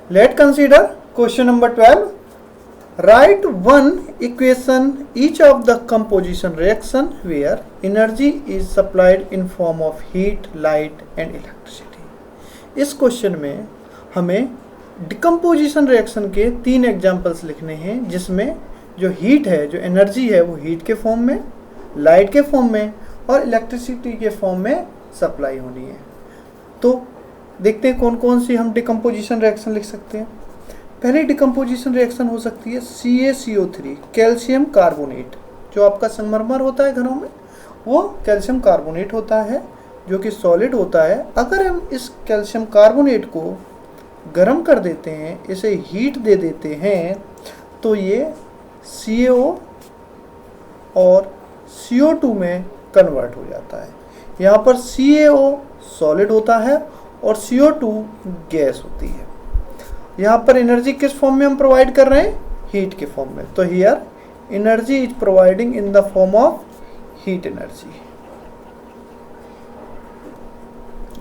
Let's consider question number 12. Write one equation each of the composition reaction where energy is supplied in form of heat, light and electricity. इस question में हमें decomposition reaction के 3 examples लिखने हैं जिसमें जो heat है, जो एनर्जी है वो हीट के फॉर्म में, लाइट के फॉर्म में और इलेक्ट्रिसिटी के फॉर्म में सप्लाई होनी है। तो देखते हैं कौन कौन सी हम डिकम्पोजिशन रिएक्शन लिख सकते हैं। पहली डिकम्पोजिशन रिएक्शन हो सकती है CaCO3 कैल्शियम कार्बोनेट। जो आपका संगमरमर होता है घरों में वो कैल्शियम कार्बोनेट होता है जो कि सॉलिड होता है। अगर हम इस कैल्शियम कार्बोनेट को गर्म कर देते हैं, इसे हीट दे देते हैं तो ये CaO और CO2 में कन्वर्ट हो जाता है। यहाँ पर CaO सॉलिड होता है और CO2 गैस होती है। यहाँ पर एनर्जी किस फॉर्म में हम प्रोवाइड कर रहे हैं? हीट के फॉर्म में। तो here energy is providing in the form of heat energy.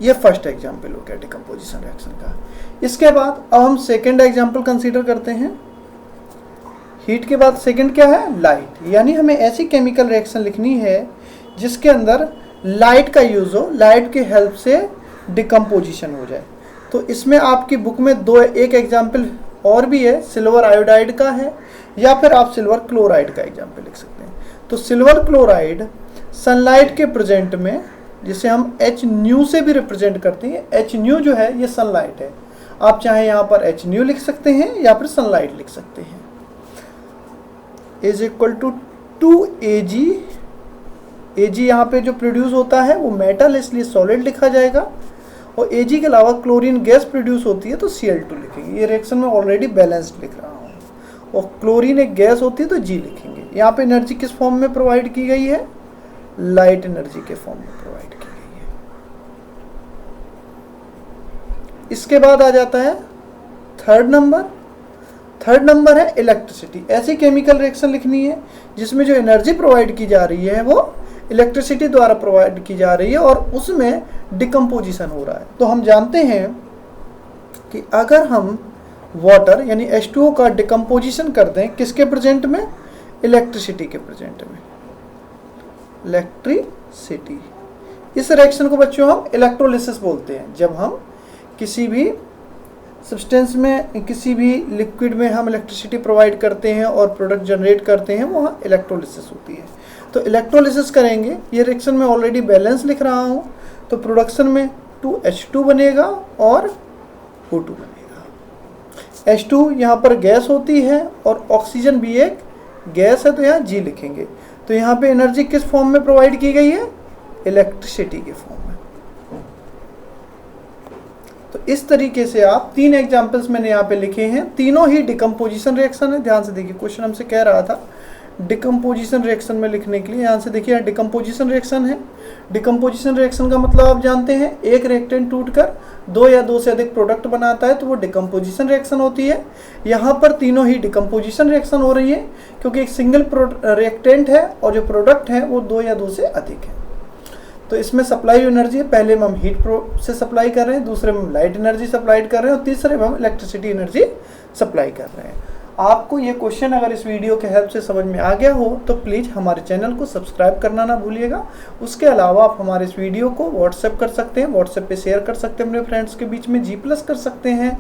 ये फर्स्ट एग्जाम्पल हो गया डिकम्पोजिशन रिएक्शन का। इसके बाद अब हम सेकेंड एग्जाम्पल कंसीडर करते हैं। हीट के बाद सेकेंड क्या है? लाइट। यानी हमें ऐसी केमिकल रिएक्शन लिखनी है जिसके अंदर लाइट का यूज हो, लाइट की हेल्प से डिकम्पोजिशन हो जाए। तो इसमें आपकी बुक में एक एग्जाम्पल और भी है, सिल्वर आयोडाइड का है या फिर आप सिल्वर क्लोराइड का एग्जाम्पल लिख सकते हैं। तो सिल्वर क्लोराइड सनलाइट के प्रेजेंट में, जिसे हम HNu से भी रिप्रेजेंट करते हैं, HNu जो है ये सनलाइट है। आप चाहे यहाँ पर HNu लिख सकते हैं या फिर सनलाइट लिख सकते हैं। Is equal to 2Ag। Ag यहाँ पे जो प्रोड्यूस होता है वो मेटल, इसलिए सॉलिड लिखा जाएगा। और Ag के अलावा क्लोरीन गैस प्रोड्यूस होती है तो Cl2 लिखेंगे। ये रिएक्शन में ऑलरेडी बैलेंस्ड लिख रहा हूँ। और क्लोरीन एक गैस होती है तो G लिखेंगे। यहाँ पे एनर्जी किस फॉर्म में प्रोवाइड की गई है? लाइट एनर्जी के फॉर्म में प्रोवाइड की गई है। इसके बाद आ जाता है थर्ड नंबर है इलेक्ट्रिसिटी। ऐसी केमिकल रिएक्शन लिखनी है जिसमें जो एनर्जी प्रोवाइड की जा रही है वो इलेक्ट्रिसिटी द्वारा प्रोवाइड की जा रही है और उसमें डिकम्पोजिशन हो रहा है। तो हम जानते हैं कि अगर हम वाटर यानी H2O का डिकम्पोजिशन कर दें किसके प्रेजेंट में? इलेक्ट्रिसिटी के प्रेजेंट में। इलेक्ट्रिसिटी, इस रिएक्शन को बच्चों हम इलेक्ट्रोलिसिस बोलते हैं। जब हम किसी भी सब्सटेंस में, किसी भी लिक्विड में हम इलेक्ट्रिसिटी प्रोवाइड करते हैं और प्रोडक्ट जनरेट करते हैं, वहाँ इलेक्ट्रोलिसिस होती है। तो इलेक्ट्रोलिसिस करेंगे। ये रिएक्शन में ऑलरेडी बैलेंस लिख रहा हूँ। तो प्रोडक्शन में 2H2 बनेगा और O2 बनेगा। H2 यहाँ पर गैस होती है और ऑक्सीजन भी एक गैस है तो यहाँ G लिखेंगे। तो यहाँ पे एनर्जी किस फॉर्म में प्रोवाइड की गई है? इलेक्ट्रिसिटी के फॉर्म में। तो इस तरीके से आप 3 एग्जाम्पल्स मैंने यहाँ पे लिखे हैं, तीनों ही डिकम्पोजिशन रिएक्शन है। ध्यान से देखिए, क्वेश्चन हमसे कह रहा था डिकम्पोजिशन रिएक्शन में लिखने के लिए। यहाँ से देखिए डिकम्पोजिशन रिएक्शन है। डिकम्पोजिशन रिएक्शन का मतलब आप जानते हैं, एक रिएक्टेंट टूटकर 2 या 2 से अधिक प्रोडक्ट बनाता है तो वो डिकम्पोजिशन रिएक्शन होती है। यहाँ पर तीनों ही डिकम्पोजिशन रिएक्शन हो रही है क्योंकि एक सिंगल रिएक्टेंट है और जो प्रोडक्ट है वो 2 या 2 से अधिक है। तो इसमें सप्लाई एनर्जी है, पहले में हम हीट से सप्लाई कर रहे हैं, दूसरे में हम लाइट एनर्जी सप्लाई कर रहे हैं और तीसरे में हम इलेक्ट्रिसिटी एनर्जी सप्लाई कर रहे हैं। आपको ये क्वेश्चन अगर इस वीडियो के हेल्प से समझ में आ गया हो तो प्लीज़ हमारे चैनल को सब्सक्राइब करना ना भूलिएगा। उसके अलावा आप हमारे इस वीडियो को व्हाट्सएप कर सकते हैं, व्हाट्सएप पे शेयर कर सकते हैं अपने फ्रेंड्स के बीच में, G+ कर सकते हैं,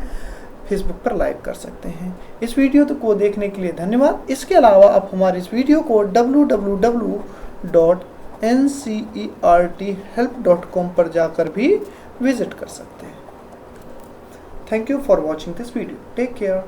फेसबुक पर लाइक कर सकते हैं। इस वीडियो को देखने के लिए धन्यवाद। इसके अलावा आप हमारे इस वीडियो को www.ncerthelp.com पर जाकर भी विजिट कर सकते हैं। Thank you for watching this video. Take care.